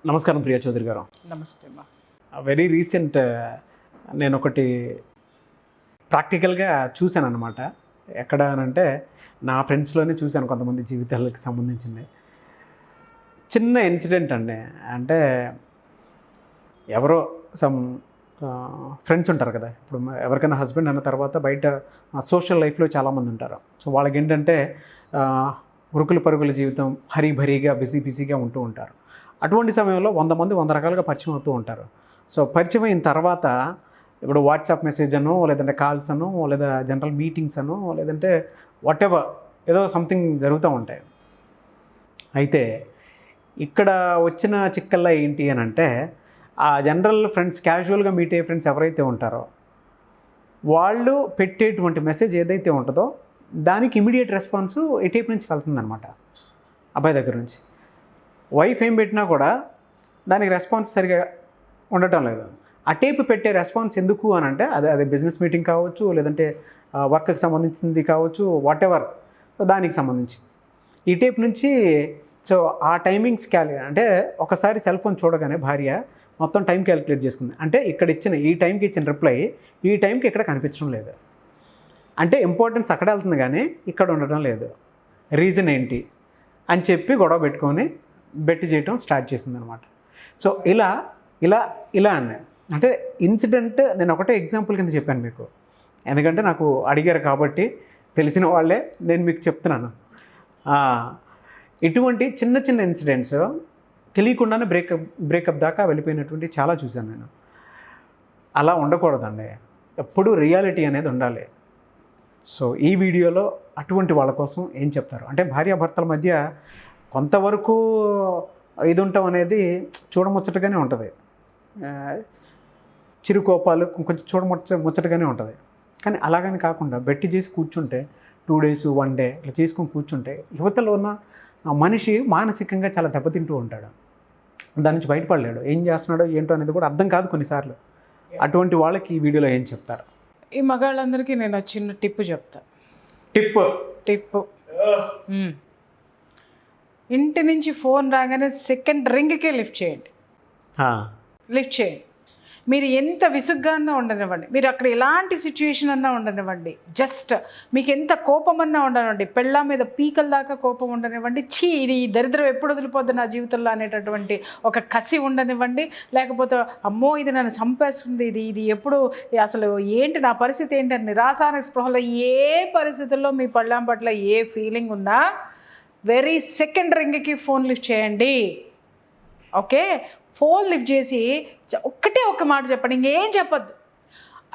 నమస్కారం ప్రియా చౌదరి గారు. నమస్తే అమ్మా. వెరీ రీసెంట్ నేను ఒకటి ప్రాక్టికల్గా చూశాను అనమాట. ఎక్కడ అనంటే నా ఫ్రెండ్స్లోనే చూశాను, కొంతమంది జీవితాలకు సంబంధించింది. చిన్న ఇన్సిడెంట్ అండి. అంటే ఎవరో సమ్ ఫ్రెండ్స్ ఉంటారు కదా, ఇప్పుడు ఎవరికైనా హస్బెండ్ అన్న తర్వాత బయట సోషల్ లైఫ్లో చాలామంది ఉంటారు. సో వాళ్ళకి ఏంటంటే ఉరుకుల పరుగుల జీవితం, హరీభరీగా బిజీగా ఉంటూ ఉంటారు. అటువంటి సమయంలో 100 మంది 100 రకాలుగా పరిచయం అవుతూ ఉంటారు. సో పరిచయం అయిన తర్వాత ఇప్పుడు వాట్సాప్ మెసేజ్ అనో, లేదంటే కాల్స్ అనో, లేదా జనరల్ మీటింగ్స్ అనో, లేదంటే వాటెవర్ ఏదో సంథింగ్ జరుగుతూ ఉంటాయి. అయితే ఇక్కడ వచ్చిన చిక్కల్లా ఏంటి అని అంటే, ఆ జనరల్ ఫ్రెండ్స్, క్యాజువల్గా మీట్ అయ్యే ఫ్రెండ్స్ ఎవరైతే ఉంటారో వాళ్ళు పెట్టేటువంటి మెసేజ్ ఏదైతే ఉంటుందో దానికి ఇమీడియట్ రెస్పాన్స్ ఏ టైప్ నుంచి వెళ్తుందనమాట, అబ్బాయి దగ్గర నుంచి. వైఫ్ ఏం పెట్టినా కూడా దానికి రెస్పాన్స్ సరిగా ఉండటం లేదు. ఆ టైప్ పెట్టే రెస్పాన్స్ ఎందుకు అని అంటే, అదే బిజినెస్ మీటింగ్ కావచ్చు, లేదంటే వర్క్కి సంబంధించింది కావచ్చు, వాటెవర్ దానికి సంబంధించి ఈ టైప్ నుంచి. సో ఆ టైమింగ్స్ అంటే ఒకసారి సెల్ ఫోన్ చూడగానే భార్య మొత్తం టైం క్యాలిక్యులేట్ చేసుకుంది. అంటే ఇక్కడ ఇచ్చిన ఈ టైంకి ఇచ్చిన రిప్లై ఈ టైంకి ఇక్కడ కనిపించడం లేదు. అంటే ఇంపార్టెన్స్ అక్కడ వెళ్తుంది కానీ ఇక్కడ ఉండటం లేదు. రీజన్ ఏంటి అని చెప్పి గొడవ పెట్టుకొని బెట్టి చేయటం స్టార్ట్ చేసింది అనమాట. సో ఇలా అన్నాయి. అంటే ఇన్సిడెంట్ నేను ఒకటే ఎగ్జాంపుల్ కింద చెప్పాను మీకు, ఎందుకంటే నాకు అడిగారు కాబట్టి తెలిసిన వాళ్ళే నేను మీకు చెప్తున్నాను. ఇటువంటి చిన్న చిన్న ఇన్సిడెంట్స్ తెలియకుండానే బ్రేకప్ దాకా వెళ్ళిపోయినటువంటి చాలా చూశాను నేను. అలా ఉండకూడదండి, ఎప్పుడూ రియాలిటీ అనేది ఉండాలి. సో ఈ వీడియోలో అటువంటి వాళ్ళ కోసం ఏం చెప్తారు అంటే, భార్యాభర్తల మధ్య కొంతవరకు ఇది ఉండటం అనేది చూడముచ్చటగానే ఉంటుంది, చిరుకోపాలు కొంచెం ముచ్చటగానే ఉంటుంది. కానీ అలాగని కాకుండా బెట్టి చేసి కూర్చుంటే 2 days 1 day ఇట్లా చేసుకొని కూర్చుంటే యువతలో ఉన్న మనిషి మానసికంగా చాలా దెబ్బతింటూ ఉంటాడు. దాని నుంచి బయటపడలేడు, ఏం చేస్తున్నాడో ఏంటో అనేది కూడా అర్థం కాదు కొన్నిసార్లు. అటువంటి వాళ్ళకి ఈ వీడియోలో ఏం చెప్తారు? ఈ మగాళ్ళందరికీ నేను చిన్న టిప్పు చెప్తా. టిప్పు ఇంటి నుంచి ఫోన్ రాగానే సెకండ్ రింగ్కే లిఫ్ట్ చేయండి. లిఫ్ట్ చేయండి. మీరు ఎంత విసుగ్గా అన్నా ఉండనివ్వండి, మీరు అక్కడ ఎలాంటి సిచ్యువేషన్ అన్నా ఉండనివ్వండి, జస్ట్ మీకు ఎంత కోపం అన్నా ఉండనివ్వండి, పెళ్ళ మీద పీకల దాకా కోపం ఉండనివ్వండి, ఇది దరిద్రం ఎప్పుడు వదిలిపోద్ది నా జీవితంలో అనేటటువంటి ఒక కసి ఉండనివ్వండి, లేకపోతే అమ్మో ఇది నన్ను చంపేస్తుంది, ఇది ఎప్పుడు అసలు ఏంటి నా పరిస్థితి ఏంటి అని నిరాశానికి స్పృహలో ఏ పరిస్థితుల్లో మీ పెళ్ళాం పట్ల ఏ ఫీలింగ్ ఉన్నా వెరీ సెకండ్ రింగ్కి ఫోన్ లిఫ్ట్ చేయండి. ఓకే, ఫోన్ లిఫ్ట్ చేసి ఒక్కటే ఒక్క మాట చెప్పండి, ఇంకేం చెప్పొద్దు.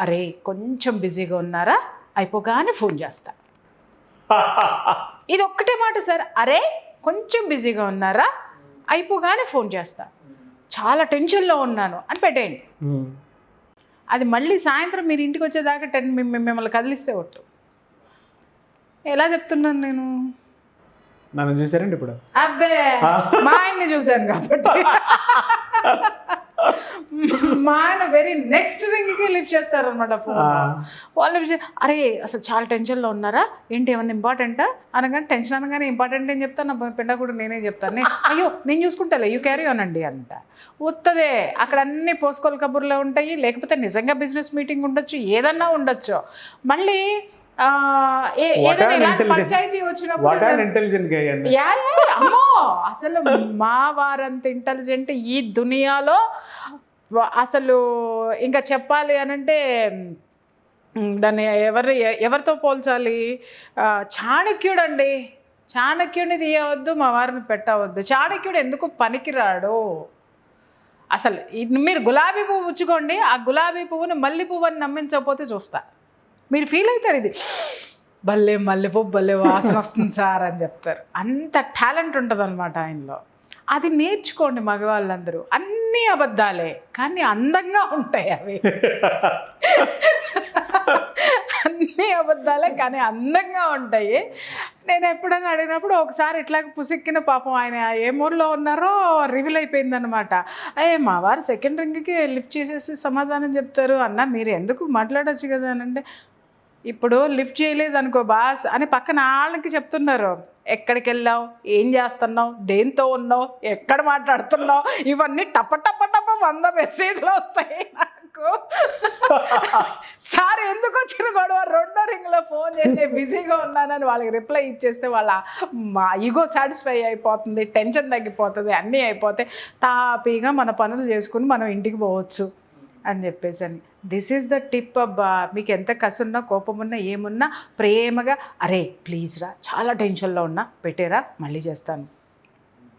అరే కొంచెం బిజీగా ఉన్నారా, అయిపోగానే ఫోన్ చేస్తా. ఇది ఒక్కటే మాట సార్. అరే కొంచెం బిజీగా ఉన్నారా, అయిపోగానే ఫోన్ చేస్తా, చాలా టెన్షన్లో ఉన్నాను అని పెట్టేయండి. అది మళ్ళీ సాయంత్రం మీరు ఇంటికి వచ్చేదాకా మిమ్మల్ని కదిలిస్తే ఒట్టు. ఎలా చెప్తున్నాను నేను? నన్ను చూసారండి ఇప్పుడు? అబ్బే మా ఆయన్ని చూశాను కాబట్టి. మా ఆయన వెరీ నెక్స్ట్ రింగ్కి లిఫ్ట్ చేస్తారనమాట ఫోన్ లిఫ్ట్ చేసి, అరే అసలు చాలా టెన్షన్లో ఉన్నారా ఏంటి, ఏమన్నా ఇంపార్టెంటా అనగానే, టెన్షన్ అనగానే ఇంపార్టెంట్ ఏం చెప్తాను, నా పిండా కూడా నేనే చెప్తాను. అయ్యో నేను చూసుకుంటాలే, యూ క్యారీ ఆన్ అండి అంట. వస్తుంది అక్కడ అన్ని పోసుకోల కబుర్లో ఉంటాయి, లేకపోతే నిజంగా బిజినెస్ మీటింగ్ ఉండొచ్చు, ఏదన్నా ఉండొచ్చు. మళ్ళీ పంచాయతీ వచ్చినప్పుడు అమ్మో అసలు మా వారంత ఇంటెలిజెంట్ ఈ దునియాలో అసలు ఇంకా చెప్పాలి అనంటే దాన్ని ఎవరితో పోల్చాలి? చాణక్యుడు అండి. చాణక్యుడిని తీయవద్దు, మా వారిని పెట్టవద్దు. చాణక్యుడు ఎందుకు పనికిరాడు అసలు? మీరు గులాబీ పువ్వు ఉంచుకోండి, ఆ గులాబీ పువ్వుని మల్లె పువ్వు అని నమ్మించకపోతే చూస్తా, మీరు ఫీల్ అవుతారు, ఇది భలే మల్లెపువ్వు భలే వాసన వస్తుంది సార్ అని చెప్తారు. అంత టాలెంట్ ఉంటుంది అనమాట ఆయనలో. అది నేర్చుకోండి మగవాళ్ళందరూ. అన్నీ అబద్ధాలే కానీ అందంగా ఉంటాయి అవి. అన్నీ అబద్ధాలే కానీ అందంగా ఉంటాయి. నేను ఎప్పుడైనా అడిగినప్పుడు ఒకసారి ఇట్లాగ పుసిక్కిన పాపం ఆయన ఏ మూడ్లో ఉన్నారో రివీల్ అయిపోయిందనమాట. మా వారు సెకండ్ రింగ్కి లిఫ్ట్ చేసేసి సమాధానం చెప్తారు అన్న, మీరు ఎందుకు మాట్లాడచ్చు కదా అని అంటే, ఇప్పుడు లిఫ్ట్ చేయలేదు అనుకో బాస్ అని పక్కన వాళ్ళకి చెప్తున్నారు. ఎక్కడికి వెళ్ళావు, ఏం చేస్తున్నావు, దేంతో ఉన్నావు, ఎక్కడ మాట్లాడుతున్నావు, ఇవన్నీ టప టప టప 100 మెసేజ్లు వస్తాయి నాకు. సార్ ఎందుకు వచ్చిన గొడవ, 2వ రింగ్లో ఫోన్ చేసి బిజీగా ఉన్నానని వాళ్ళకి రిప్లై ఇచ్చేస్తే వాళ్ళ మా ఈగో సాటిస్ఫై అయిపోతుంది, టెన్షన్ తగ్గిపోతుంది, అన్నీ అయిపోతే తాపీగా మన పనులు చేసుకుని మనం ఇంటికి పోవచ్చు అని చెప్పేసి అని. దిస్ ఈజ్ ద టిప్ అబ్బా. మీకు ఎంత కసున్నా, కోపం ఉన్నా, ఏమున్నా ప్రేమగా అరే ప్లీజ్ రా, చాలా టెన్షన్లో ఉన్నా, పెట్టేరా, మళ్ళీ చేస్తాను.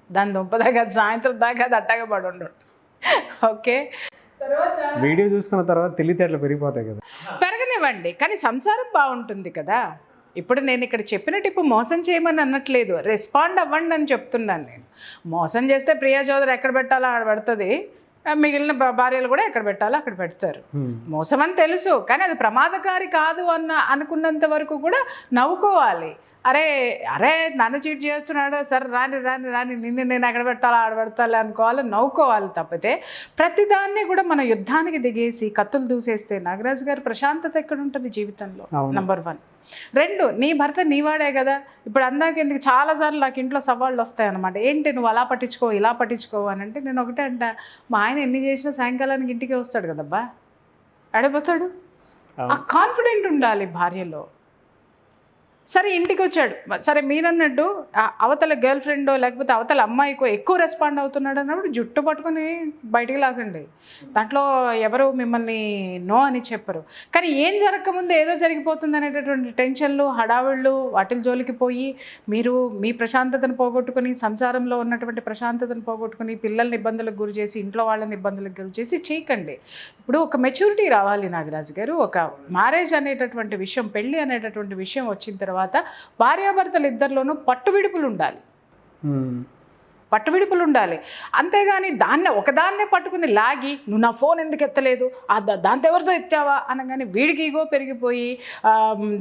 దాని దుంపదాకా సాయంత్రం దాకా అది అట్టగా పడి ఉండడు. ఓకే, తర్వాత వీడియో చూసుకున్న తర్వాత తెలివితేటలు పెరిగిపోతాయి కదా. పెరగనివ్వండి, కానీ సంసారం బాగుంటుంది కదా. ఇప్పుడు నేను ఇక్కడ చెప్పిన టిప్పు మోసం చేయమని అనట్లేదు, రెస్పాండ్ అవ్వండి అని చెప్తున్నాను నేను. మోసం చేస్తే ప్రియా చౌదరి ఎక్కడ పెట్టాలో అక్కడ పెడుతుంది, మిగిలిన భార్యలు కూడా ఎక్కడ పెట్టాలో అక్కడ పెడతారు. మోసం అని తెలుసు, కానీ అది ప్రమాదకారి కాదు అనుకున్నంత వరకు కూడా నవ్వుకోవాలి. అరే అరే నన్ను చీట్ చేస్తున్నాడు, సరే రాని రాని రాని, నిన్ను నేను ఎక్కడ పెట్టాలా ఆడ పెడతాలి అనుకోవాలి, నవ్వుకోవాలి. తప్పితే ప్రతిదాన్ని కూడా మన యుద్ధానికి దిగేసి కత్తులు దూసేస్తే నాగరాజు గారు ప్రశాంతత ఎక్కడ ఉంటుంది జీవితంలో? నంబర్ 1. 2, నీ భర్త నీవాడే కదా. ఇప్పుడు అందాక ఎందుకు చాలాసార్లు నాకు ఇంట్లో సవాళ్ళు వస్తాయన్నమాట. ఏంటి నువ్వు అలా పట్టించుకో, ఇలా పట్టించుకో అని అంటే నేను ఒకటే అంట, మా ఆయన ఎన్ని చేసినా సాయంకాలానికి ఇంటికే వస్తాడు కదబ్బా, అడిపోతాడు. ఆ కాన్ఫిడెంట్ ఉండాలి భార్యలో. సరే ఇంటికి వచ్చాడు, సరే మీరన్నట్టు అవతల గర్ల్ ఫ్రెండో లేకపోతే అవతల అమ్మాయికో ఎక్కువ రెస్పాండ్ అవుతున్నాడు అన్నప్పుడు జుట్టు పట్టుకొని బయటికి లాగండి. దాంట్లో ఎవరు మిమ్మల్ని నో అని చెప్పరు. కానీ ఏం జరగకముందు ఏదో జరిగిపోతుంది అనేటటువంటి టెన్షన్లు, హడావిళ్ళు, వాటిల జోలికి పోయి మీరు మీ ప్రశాంతతను పోగొట్టుకుని, సంసారంలో ఉన్నటువంటి ప్రశాంతతను పోగొట్టుకుని, పిల్లల్ని ఇబ్బందులకు గురి చేసి, ఇంట్లో వాళ్ళని ఇబ్బందులకు గురి చేసి చేయకండి. ఇప్పుడు ఒక మెచ్యూరిటీ రావాలి నాగరాజు గారు. ఒక మ్యారేజ్ అనేటటువంటి విషయం, పెళ్ళి అనేటటువంటి విషయం వచ్చిన తర్వాత భార్యాభర్తలు ఇద్దరిలోనూ పట్టువిడుపులు ఉండాలి. పట్టువిడుపులు ఉండాలి. అంతేగాని ఒకదాన్నే పట్టుకుని లాగి నువ్వు నా ఫోన్ ఎందుకు ఎత్తలేదు, దాంతో ఎవరితో ఎత్తావా అనగానే వీడికి ఈగో పెరిగిపోయి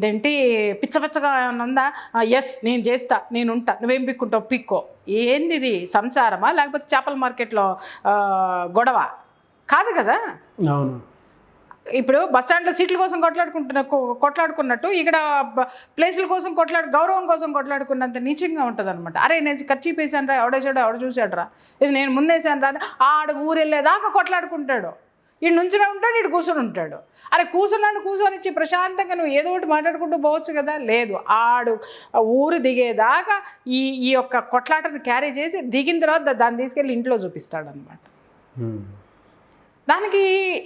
దేంటి పిచ్చపిచ్చగా ఉందా, ఎస్ నేను చేస్తా, నేను ఉంటా, నువ్వేం పిక్కుంటావు పిక్కో. ఏంది ఇది, సంసారమా లేకపోతే చేపల మార్కెట్లో గొడవ కాదు కదా. అవును. ఇప్పుడు బస్టాండ్లో సీట్ల కోసం కొట్లాడుకున్నట్టు ఇక్కడ ప్లేసుల కోసం గౌరవం కోసం కొట్లాడుకున్నంత నీచంగా ఉంటుంది అనమాట. అరే నేను ఖర్చు వేసాను రా, ఎవడేసాడు ఎవడ చూసాడు రా, ఇది నేను ముందేసాను రా, ఆడ ఊరెళ్ళేదాకా కొట్లాడుకుంటాడు. ఈడు నుంచునే ఉంటాడు, ఈడు కూర్చొని ఉంటాడు. అరే కూర్చొని ఇచ్చి ప్రశాంతంగా నువ్వు ఏదో ఒకటి మాట్లాడుకుంటూ పోవచ్చు కదా. లేదు, ఆడు ఊరు దిగేదాకా ఈ యొక్క కొట్లాటను క్యారీ చేసి దిగిన తర్వాత దాన్ని తీసుకెళ్ళి ఇంట్లో చూపిస్తాడు అనమాట.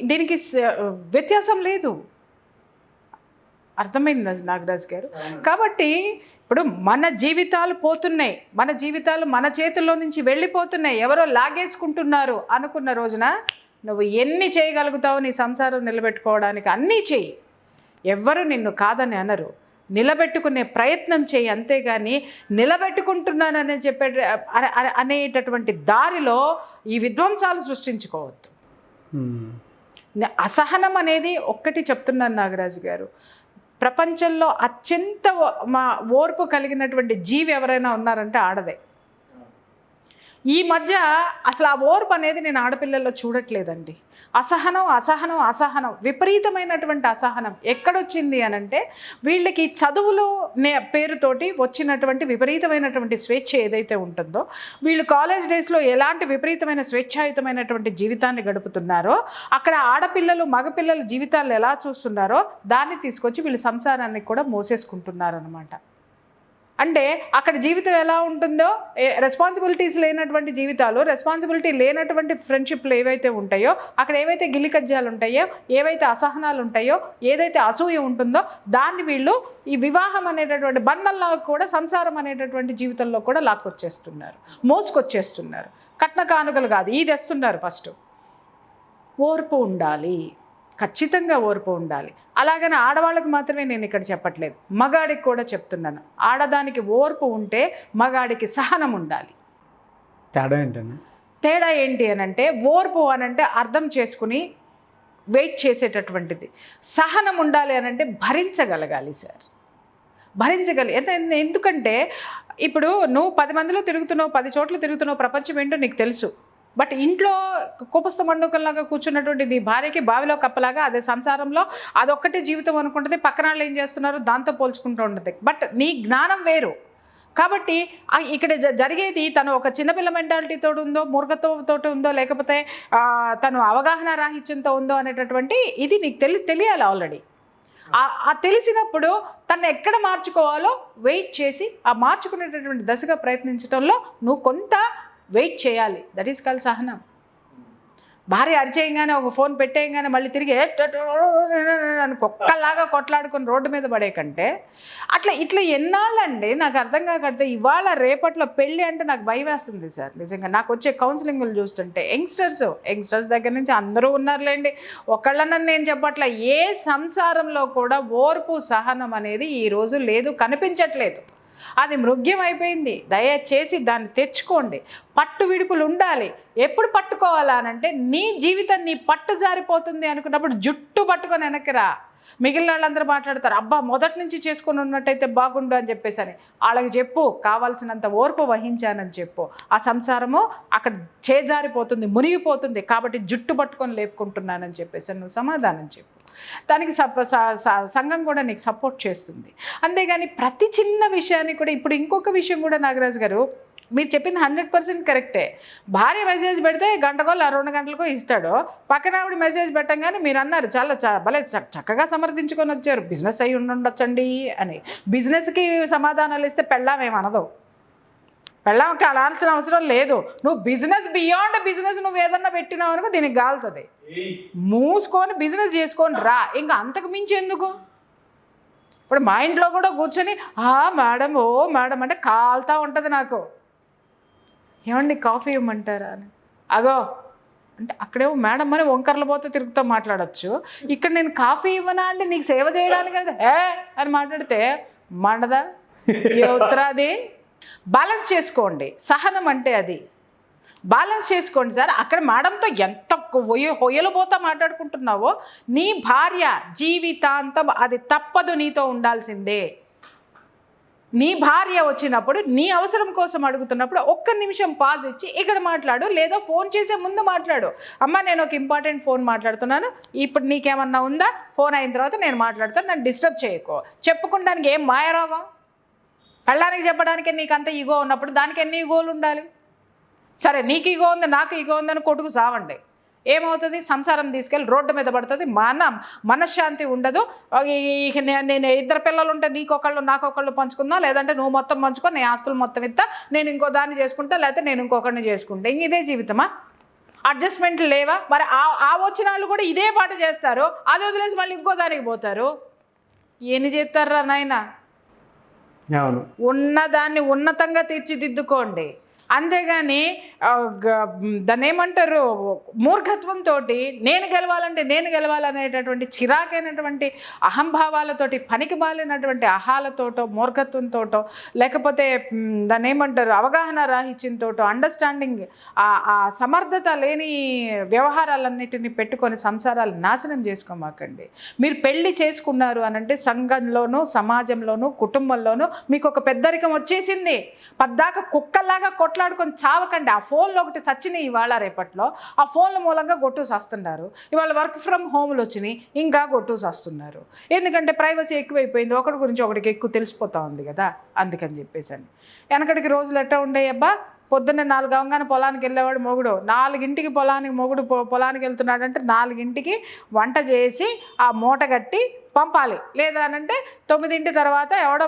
దీనికి వ్యత్యాసం లేదు. అర్థమైంది నాగరాజు గారు. కాబట్టి ఇప్పుడు మన జీవితాలు పోతున్నాయి, మన జీవితాలు మన చేతుల్లో నుంచి వెళ్ళిపోతున్నాయి, ఎవరో లాగేసుకుంటున్నారు అనుకున్న రోజున నువ్వు ఎన్ని చేయగలుగుతావు నీ సంసారం నిలబెట్టుకోవడానికి అన్నీ చెయ్యి. ఎవ్వరు నిన్ను కాదని అనరు. నిలబెట్టుకునే ప్రయత్నం చేయి, అంతేగాని నిలబెట్టుకుంటున్నానని అనేటటువంటి దారిలో ఈ విధ్వంసాలు సృష్టించుకోవద్దు. అసహనం అనేది ఒక్కటి చెప్తున్నాను నాగరాజు గారు, ప్రపంచంలో అత్యంత ఓర్పు కలిగినటువంటి జీవి ఎవరైనా ఉన్నారంటే ఆడదే. ఈ మధ్య అసలు ఆ ఓర్పు అనేది నేను ఆడపిల్లల్లో చూడట్లేదండి. అసహనం విపరీతమైనటువంటి అసహనం ఎక్కడొచ్చింది అనంటే వీళ్ళకి చదువులు పేరుతోటి వచ్చినటువంటి విపరీతమైనటువంటి స్వేచ్ఛ ఏదైతే ఉంటుందో, వీళ్ళు కాలేజ్ డేస్లో ఎలాంటి విపరీతమైన స్వేచ్ఛాయుతమైనటువంటి జీవితాన్ని గడుపుతున్నారో, అక్కడ ఆడపిల్లలు మగపిల్లల జీవితాలు ఎలా చూస్తున్నారో దాన్ని తీసుకొచ్చి వీళ్ళు సంసారాన్ని కూడా మోసేసుకుంటున్నారు అనమాట. అంటే అక్కడ జీవితం ఎలా ఉంటుందో, రెస్పాన్సిబిలిటీస్ లేనటువంటి జీవితాలు, రెస్పాన్సిబిలిటీ లేనటువంటి ఫ్రెండ్షిప్లు ఏవైతే ఉంటాయో, అక్కడ ఏవైతే గిల్లికజ్జాలు ఉంటాయో, ఏవైతే అసహనాలు ఉంటాయో, ఏదైతే అసూయ ఉంటుందో దాన్ని వీళ్ళు ఈ వివాహం అనేటటువంటి బంధంలో కూడా, సంసారం అనేటటువంటి జీవితంలో కూడా లాక్కొచ్చేస్తున్నారు, మోసుకొచ్చేస్తున్నారు. కట్న కానుకలు కాదు, ఇది తెస్తున్నారు. ఫస్ట్ ఓర్పు ఉండాలి, ఖచ్చితంగా ఓర్పు ఉండాలి. అలాగని ఆడవాళ్ళకి మాత్రమే నేను ఇక్కడ చెప్పట్లేదు, మగాడికి కూడా చెప్తున్నాను. ఆడదానికి ఓర్పు ఉంటే మగాడికి సహనం ఉండాలి. తేడా ఏంటి అనంటే, ఓర్పు అనంటే అర్థం చేసుకుని వెయిట్ చేసేటటువంటిది, సహనం ఉండాలి అనంటే భరించగలగాలి సార్, ఎందుకంటే ఇప్పుడు నువ్వు 10 మందిలో తిరుగుతున్నావు, 10 చోట్ల తిరుగుతున్నావు, ప్రపంచం ఏంటో నీకు తెలుసు. బట్ ఇంట్లో కుపస్థ మండుకల్లాగా కూర్చున్నటువంటి నీ భార్యకి బావిలో కప్పలాగా, అదే సంసారంలో అదొక్కటే జీవితం అనుకుంటుంది, పక్కన వాళ్ళు ఏం చేస్తున్నారో దాంతో పోల్చుకుంటూ ఉంటుంది. బట్ నీ జ్ఞానం వేరు, కాబట్టి ఇక్కడ జరిగేది తను ఒక చిన్నపిల్ల మెంటాలిటీతో ఉందో, మూర్ఖత్వంతో ఉందో, లేకపోతే తను అవగాహన రాహిత్యంతో ఉందో అనేటటువంటి ఇది నీకు తెలియాలి ఆల్రెడీ. ఆ తెలిసినప్పుడు తను ఎక్కడ మార్చుకోవాలో వెయిట్ చేసి ఆ మార్చుకునేటటువంటి దశగా ప్రయత్నించడంలో నువ్వు కొంత వెయిట్ చేయాలి. దట్ ఈస్ కాల్ సహనం. భార్య అరిచేయంగానే ఒక ఫోన్ పెట్టేయంగానే మళ్ళీ తిరిగి అని కుక్కలాగా కొట్లాడుకొని రోడ్డు మీద పడే కంటే ఇట్లా ఎన్నాళ్ళండి నాకు అర్థం కాకడితే ఇవాళ రేపట్లో పెళ్ళి అంటే నాకు భయం వేస్తుంది సార్. నిజంగా నాకు వచ్చే కౌన్సిలింగ్లు చూస్తుంటే యంగ్స్టర్స్ దగ్గర నుంచి అందరూ ఉన్నారులేండి, ఒకళ్ళనని నేను చెప్పట్లా. ఏ సంసారంలో కూడా ఓర్పు సహనం అనేది ఈరోజు లేదు, కనిపించట్లేదు. అది మృగ్యం అయిపోయింది. దయచేసి దాన్ని తెచ్చుకోండి. పట్టు విడుపులు ఉండాలి. ఎప్పుడు పట్టుకోవాలా అనంటే నీ జీవితం నీ పట్టు జారిపోతుంది అనుకున్నప్పుడు జుట్టు పట్టుకొని వెనక్కిరా. మిగిలిన వాళ్ళందరూ మాట్లాడతారు, అబ్బా మొదటి నుంచి చేసుకొని ఉన్నట్టయితే బాగుండు అని చెప్పేసి అని. వాళ్ళకి చెప్పు, కావాల్సినంత ఓర్పు వహించానని చెప్పు. ఆ సంసారము అక్కడ చేజారిపోతుంది, మునిగిపోతుంది. కాబట్టి జుట్టు పట్టుకొని లేపుకుంటున్నానని చెప్పేసి నువ్వు సమాధానం చెప్పు. దానికి సంఘం కూడా నీకు సపోర్ట్ చేస్తుంది. అంతేగాని ప్రతి చిన్న విషయాన్ని కూడా ఇప్పుడు ఇంకొక విషయం కూడా నాగరాజు గారు మీరు చెప్పింది 100% కరెక్టే. భార్య మెసేజ్ పెడితే గంటకో 2 గంటలకో ఇస్తాడు. పక్కన ఆవిడ మెసేజ్ పెట్టంగానే మీరు అన్నారు చాలా భలే చక్కగా సమర్థించుకొని వచ్చారు, బిజినెస్ అయి ఉండొచ్చండి అని. బిజినెస్కి సమాధానాలు ఇస్తే పెళ్ళామేమనదు. పెళ్ళాంకి అనాల్సిన అవసరం లేదు. నువ్వు బిజినెస్ బియాండ్ బిజినెస్ నువ్వు ఏదన్నా పెట్టినావు అనుకో దీనికి గాలుతుంది. మూసుకొని బిజినెస్ చేసుకొని రా, ఇంకా అంతకు మించి ఎందుకు. ఇప్పుడు మా ఇంట్లో కూడా కూర్చొని మేడం ఓ మేడం అంటే కాలుతూ ఉంటుంది నాకు. ఏమండి కాఫీ ఇవ్వమంటారా అని, అగో అంటే అక్కడేమో మేడం అని వంకర్లు పోతే తిరుగుతూ మాట్లాడచ్చు. ఇక్కడ నేను కాఫీ ఇవ్వనా అంటే నీకు సేవ చేయడానికి కదా అని మాట్లాడితే మండదా ఉత్తరాది. బ్యాలెన్స్ చేసుకోండి. సహనం అంటే అది బ్యాలెన్స్ చేసుకోండి సార్. అక్కడ మేడంతో ఎంత హొయ్యలు పోతా మాట్లాడుకుంటున్నావో నీ భార్య జీవితాంతం అది తప్పదు, నీతో ఉండాల్సిందే. నీ భార్య వచ్చినప్పుడు నీ అవసరం కోసం అడుగుతున్నప్పుడు ఒక్క నిమిషం పాజ్ ఇచ్చి ఇక్కడ మాట్లాడు, లేదా ఫోన్ చేసే ముందు మాట్లాడు. అమ్మ నేను ఒక ఇంపార్టెంట్ ఫోన్ మాట్లాడుతున్నాను, ఇప్పుడు నీకేమన్నా ఉందా, ఫోన్ అయిన తర్వాత నేను మాట్లాడతాను, నన్ను డిస్టర్బ్ చేయకో. చెప్పుకోవడానికి ఏం మాయరోగం. పెళ్ళానికి చెప్పడానికి నీకు అంత ఈగో ఉన్నప్పుడు దానికి ఎన్ని ఈగోలు ఉండాలి. సరే నీకు ఈగో ఉంది నాకు ఈగో ఉందని కొట్టుకు సావండి. ఏమవుతుంది, సంసారం తీసుకెళ్ళి రోడ్డు మీద పడుతుంది. మనశ్శాంతి ఉండదు. నేను 2 పిల్లలు ఉంటే నీకొకళ్ళు నాకొకళ్ళు పంచుకుందాం, లేదంటే నువ్వు మొత్తం పంచుకో, నీ ఆస్తులు మొత్తం ఇస్తా, నేను ఇంకో దాన్ని చేసుకుంటా, లేకపోతే నేను ఇంకొకరిని చేసుకుంటా. ఇదే జీవితమా? అడ్జస్ట్మెంట్లు లేవా? మరి ఆ వచ్చిన వాళ్ళు కూడా ఇదే పాట చేస్తారు, అది వదిలేసి మళ్ళీ ఇంకో దానికి పోతారు. ఏం చేస్తారా నాయన? ఉన్నదాన్ని ఉన్నతంగా తీర్చిదిద్దుకోండి. అంతేగాని దాన్ని ఏమంటారు, మూర్ఖత్వంతో నేను గెలవాలనేటటువంటి చిరాకైనటువంటి అహంభావాలతోటి, పనికి మాలినటువంటి అహాలతోటో మూర్ఖత్వంతోటో, లేకపోతే దాన్ని ఏమంటారు అవగాహన రాహిత్యంతో, అండర్స్టాండింగ్ ఆ సమర్థత లేని వ్యవహారాలన్నిటిని పెట్టుకొని సంసారాలు నాశనం చేసుకోమాకండి. మీరు పెళ్లి చేసుకున్నారు అనంటే సంఘంలోనూ సమాజంలోనూ కుటుంబంలోనూ మీకు ఒక పెద్దరికం వచ్చేసింది. పద్దాక కుక్కల్లాగా కొట్లాడుకొని చావకండి. ఆ ఫోన్లో ఒకటి చచ్చినాయి ఇవాళ రేపట్లో, ఆ ఫోన్ల మూలంగా గొట్టూసి వస్తున్నారు. ఇవాళ వర్క్ ఫ్రమ్ హోమ్లు వచ్చినాయి, ఇంకా గొట్టూసి వస్తున్నారు. ఎందుకంటే ప్రైవసీ ఎక్కువైపోయింది, ఒకటి గురించి ఒకటికి ఎక్కువ తెలిసిపోతూ ఉంది కదా, అందుకని చెప్పేసి. వెనకటికి రోజులు ఎట్లా ఉండేవి అబ్బా, పొద్దున్నే 4 అవ్వగానే పొలానికి వెళ్ళేవాడు మొగుడు, 4ంటికి పొలానికి వెళ్తున్నాడంటే 4ంటికి వంట చేసి ఆ మూట కట్టి పంపాలి. లేదా అనంటే 9 తర్వాత ఎవడో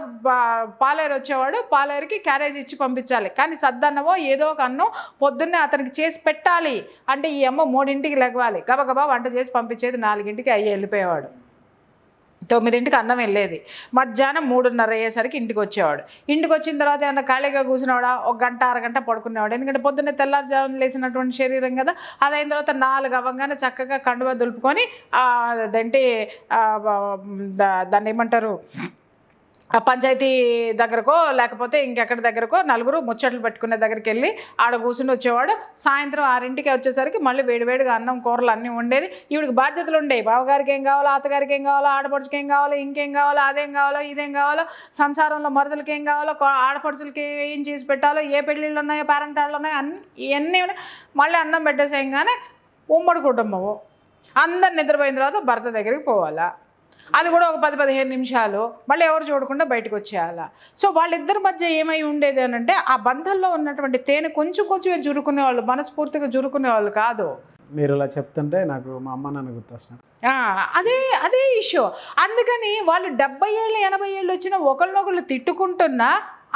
పాలేరు వచ్చేవాడు, పాలేరుకి క్యారేజ్ ఇచ్చి పంపించాలి. కానీ సద్దన్నమో ఏదో ఒక అన్నం పొద్దున్నే అతనికి చేసి పెట్టాలి. అంటే ఈ అమ్మ 3ంటికి లెగవాలి, గబగబా వంట చేసి పంపించేది, 4ంటికి వెళ్ళిపోయేవాడు. 9ంటికి అన్నం వెళ్ళేది, మధ్యాహ్నం 3:30 అయ్యేసరికి ఇంటికి వచ్చేవాడు. ఇంటికి వచ్చిన తర్వాత ఏమన్నా ఖాళీగా కూర్చునేవాడా, 1 గంట 1 గంట పడుకునేవాడు. ఎందుకంటే పొద్దున్నే తెల్లారుజామున లేసినటువంటి శరీరం కదా. అదైన తర్వాత 4 అవ్వగానే చక్కగా కండువా దులుపుకొని అదేంటి దాన్ని ఏమంటారు ఆ పంచాయతీ దగ్గరకో లేకపోతే ఇంకెక్కడి దగ్గరకో నలుగురు ముచ్చట్లు పెట్టుకునే దగ్గరికి వెళ్ళి ఆడ కూర్చుని వచ్చేవాడు. సాయంత్రం 6ంటికి వచ్చేసరికి మళ్ళీ వేడివేడిగా అన్నం కూరలు అన్నీ ఉండేది. ఈవిడికి బాధ్యతలు ఉండేవి. బావగారికి ఏం కావాలో, అత్తగారికి ఏం కావాలో, ఆడపడుచుకి ఏం కావాలో, ఇంకేం కావాలో, అదేం కావాలో, ఇదేం కావాలో, సంసారంలో మరదలకి ఏం కావాలో, ఆడపడుచులకి ఏం చేసి పెట్టాలో, ఏ పెళ్ళిళ్ళు ఉన్నాయో, పేరెంటాళ్ళు ఉన్నాయో, ఇవన్నీ ఉన్నాయి. మళ్ళీ అన్నం పెట్టేసేయంగానే ఉమ్మడి కుటుంబము అందరు నిద్రపోయిన తర్వాత భర్త దగ్గరికి పోవాలా. అది కూడా ఒక 10-15 నిమిషాలు, మళ్ళీ ఎవరు చూడకుండా బయటకు వచ్చేయాలా. సో వాళ్ళిద్దరి మధ్య ఏమై ఉండేది అని అంటే ఆ బంధంలో ఉన్నటువంటి తేనె కొంచెం కొంచెమే జురుకునేవాళ్ళు, మనస్ఫూర్తిగా జురుకునేవాళ్ళు కాదు. మీరు ఇలా చెప్తుంటే నాకు మా అమ్మ నాన్న గుర్తొస్తున్నారు. అదే ఇష్యూ. అందుకని వాళ్ళు 70 ఏళ్ళు 80 ఏళ్ళు వచ్చినా ఒకళ్ళనొకళ్ళు తిట్టుకుంటున్నా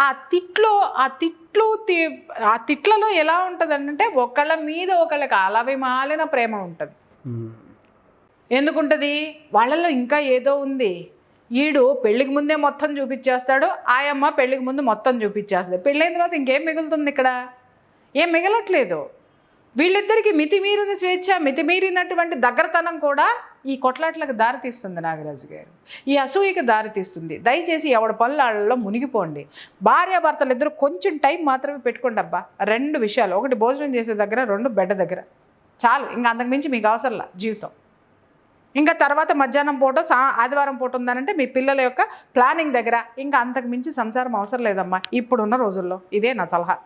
ఆ తిట్లలో ఎలా ఉంటుంది అంటే ఒకళ్ళ మీద ఒకళ్ళకి అలవిమాలిన ప్రేమ ఉంటుంది. ఎందుకుంటుంది? వాళ్ళల్లో ఇంకా ఏదో ఉంది. ఈడు పెళ్ళికి ముందే మొత్తం చూపించేస్తాడు, ఆయమ్మ పెళ్ళికి ముందు మొత్తం చూపించేస్తుంది. పెళ్ళైన తర్వాత ఇంకేం మిగులుతుంది? ఇక్కడ ఏం మిగలట్లేదు. వీళ్ళిద్దరికీ మితిమీరిన స్వేచ్ఛ, మితిమీరినటువంటి దగ్గరతనం కూడా ఈ కొట్లాట్లకు దారితీస్తుంది నాగరాజు గారు, ఈ అసూయకి దారితీస్తుంది. దయచేసి ఎవడి పనులలో మునిగిపోండి. భార్యాభర్తలు ఇద్దరు కొంచెం టైం మాత్రమే పెట్టుకోండి అబ్బా. 2 విషయాలు, 1 భోజనం చేసే దగ్గర, 2 బెడ్ దగ్గర, చాలు. ఇంకా అంతకుమించి మీకు అవసరంలా జీవితం. ఇంకా తర్వాత మధ్యాహ్నం పూట ఆదివారం పూట ఉందనంటే మీ పిల్లల యొక్క ప్లానింగ్ దగ్గర, ఇంకా అంతకు మించి సంసారం అవసరం లేదమ్మా ఇప్పుడున్న రోజుల్లో. ఇదే నా సలహా.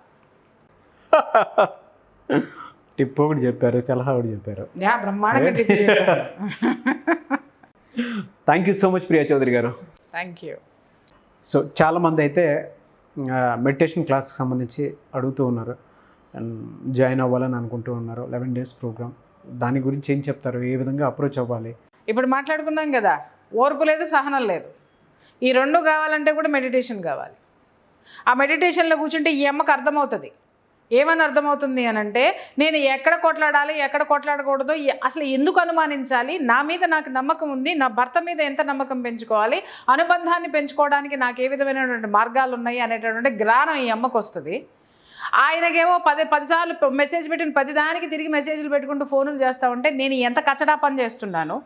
టిప్ ఒకటి చెప్పారు, సలహా ఒకటి చెప్పారు. బ్రహ్మాండంగా టిప్ చెప్పారు. Thank you so much Priya Chaudhary గారు. Thank you. సో చాలామంది అయితే మెడిటేషన్ క్లాస్కి సంబంధించి అడుగుతూ ఉన్నారు, జాయిన్ అవ్వాలని అనుకుంటూ ఉన్నారు. 11 days ప్రోగ్రామ్, దాని గురించి ఏం చెప్తారు? ఏ విధంగా అప్రోచ్ అవ్వాలి? ఇప్పుడు మాట్లాడుకున్నాం కదా, ఓర్పు లేదు, సహనం లేదు. ఈ 2 కావాలంటే కూడా మెడిటేషన్ కావాలి. ఆ మెడిటేషన్లో కూర్చుంటే ఈ అమ్మకు అర్థమవుతుంది. ఏమని అర్థమవుతుంది అని అంటే, నేను ఎక్కడ కొట్లాడాలి, ఎక్కడ కొట్లాడకూడదు, అసలు ఎందుకు అనుమానించాలి, నా మీద నాకు నమ్మకం ఉంది, నా భర్త మీద ఎంత నమ్మకం పెంచుకోవాలి, అనుబంధాన్ని పెంచుకోవడానికి నాకు ఏ విధమైనటువంటి మార్గాలు ఉన్నాయి అనేటటువంటి జ్ఞానం ఈ అమ్మకు వస్తుంది. ఆయనకేమో 10 సార్లు మెసేజ్ పెట్టిన 10 దానికి తిరిగి మెసేజ్లు పెట్టుకుంటూ ఫోన్లు చేస్తూ ఉంటే నేను ఎంత కచడా పని చేస్తున్నాను,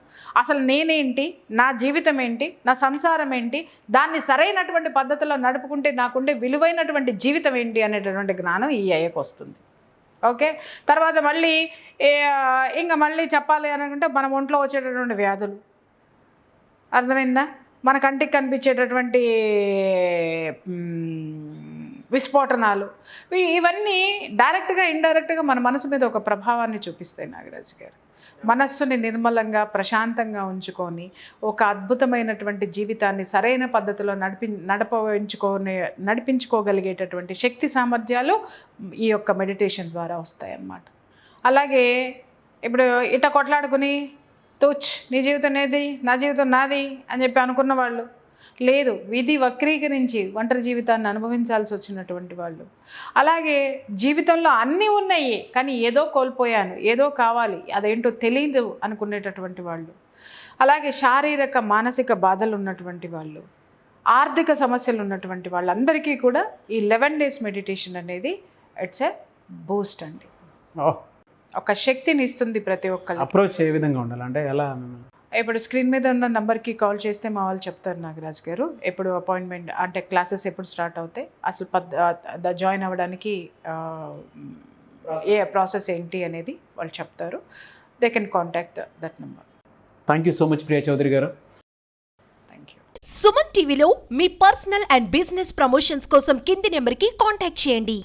అసలు నేనేంటి, నా జీవితం ఏంటి, నా సంసారం ఏంటి, దాన్ని సరైనటువంటి పద్ధతిలో నడుపుకుంటే నాకుండే విలువైనటువంటి జీవితం ఏంటి అనేటటువంటి జ్ఞానం ఈ అయ్యకు వస్తుంది. ఓకే. తర్వాత మళ్ళీ ఇంకా మళ్ళీ చెప్పాలి అనుకుంటే మన ఒంట్లో వచ్చేటటువంటి వ్యాధులు, అర్థమైందా, మన కంటికి కనిపించేటటువంటి విస్ఫోటనాలు, ఇవన్నీ డైరెక్ట్గా ఇండైరెక్ట్గా మన మనసు మీద ఒక ప్రభావాన్ని చూపిస్తాయి నాగరాజు గారు. మనస్సుని నిర్మలంగా ప్రశాంతంగా ఉంచుకొని ఒక అద్భుతమైనటువంటి జీవితాన్ని సరైన పద్ధతిలో నడిపించుకోగలిగేటటువంటి శక్తి సామర్థ్యాలు ఈ యొక్క మెడిటేషన్ ద్వారా వస్తాయన్నమాట. అలాగే ఇప్పుడు ఇట కొట్లాడుకుని తూచ్ నీ జీవితం ఏది, నా జీవితం నాది అని చెప్పి అనుకున్న వాళ్ళు, లేదు విధి వక్రీకరించి ఒంటరి జీవితాన్ని అనుభవించాల్సి వచ్చినటువంటి వాళ్ళు, అలాగే జీవితంలో అన్నీ ఉన్నాయి కానీ ఏదో కోల్పోయాను, ఏదో కావాలి, అదేంటో తెలియదు అనుకునేటటువంటి వాళ్ళు, అలాగే శారీరక మానసిక బాధలు ఉన్నటువంటి వాళ్ళు, ఆర్థిక సమస్యలు ఉన్నటువంటి వాళ్ళందరికీ కూడా ఈ 11 days మెడిటేషన్ అనేది ఇట్స్ ఎ బూస్ట్ అండి. ఒక శక్తిని ఇస్తుంది ప్రతి ఒక్కరికి. అప్రోచ్ ఏ విధంగా ఉండాలి అంటే ఎలా? ఇప్పుడు స్క్రీన్ మీద ఉన్న నెంబర్కి కాల్ చేస్తే మా వాళ్ళు చెప్తారు నాగరాజ్ గారు ఎప్పుడు అపాయింట్మెంట్ అంటే క్లాసెస్ ఎప్పుడు స్టార్ట్ అవుతాయి, అసలు జాయిన్ అవ్వడానికి ఏ ప్రాసెస్ ఏంటి అనేది వాళ్ళు చెప్తారు. They can contact that number. Thank you so much Priya Chaudhary గారు. Thank you. సుమన్ టీవీలో మీ పర్సనల్ అండ్ బిజినెస్ ప్రమోషన్స్ కోసం కింది నెంబర్కి కాంటాక్ట్ చేయండి.